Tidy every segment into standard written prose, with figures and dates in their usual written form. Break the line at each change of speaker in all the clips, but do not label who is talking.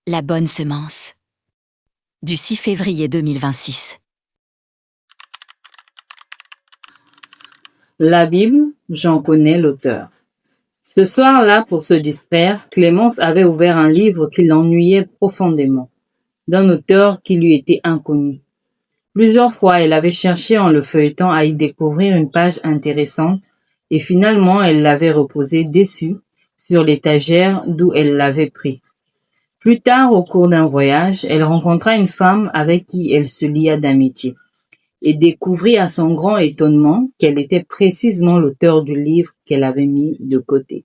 La bonne semence. Du 6 février 2026.
La Bible, j'en connais l'auteur. Ce soir-là, pour se distraire, Clémence avait ouvert un livre qui l'ennuyait profondément, d'un auteur qui lui était inconnu. Plusieurs fois, elle avait cherché en le feuilletant à y découvrir une page intéressante, et finalement, elle l'avait reposé déçue sur l'étagère d'où elle l'avait pris. Plus tard, au cours d'un voyage, elle rencontra une femme avec qui elle se lia d'amitié et découvrit à son grand étonnement qu'elle était précisément l'auteur du livre qu'elle avait mis de côté.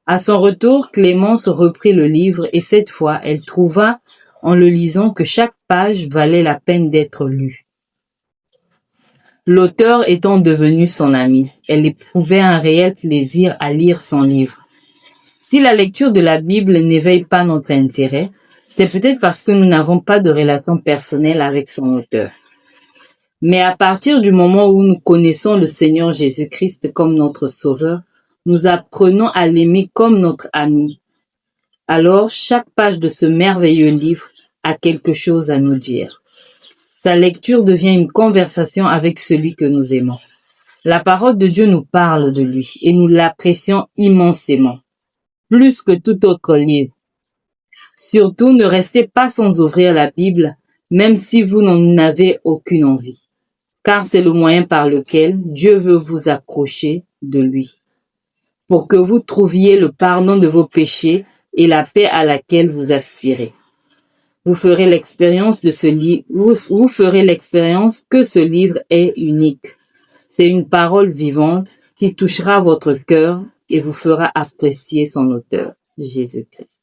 À son retour, Clémence reprit le livre et cette fois, elle trouva en le lisant que chaque page valait la peine d'être lue. L'auteur étant devenu son ami, elle éprouvait un réel plaisir à lire son livre. Si la lecture de la Bible n'éveille pas notre intérêt, c'est peut-être parce que nous n'avons pas de relation personnelle avec son auteur. Mais à partir du moment où nous connaissons le Seigneur Jésus-Christ comme notre Sauveur, nous apprenons à l'aimer comme notre ami. Alors, chaque page de ce merveilleux livre a quelque chose à nous dire. Sa lecture devient une conversation avec celui que nous aimons. La parole de Dieu nous parle de lui et nous l'apprécions immensément, plus que tout autre livre. Surtout, ne restez pas sans ouvrir la Bible, même si vous n'en avez aucune envie, car c'est le moyen par lequel Dieu veut vous approcher de lui, pour que vous trouviez le pardon de vos péchés et la paix à laquelle vous aspirez. Vous ferez l'expérience que ce livre est unique. C'est une parole vivante qui touchera votre cœur et vous fera apprécier son auteur, Jésus-Christ.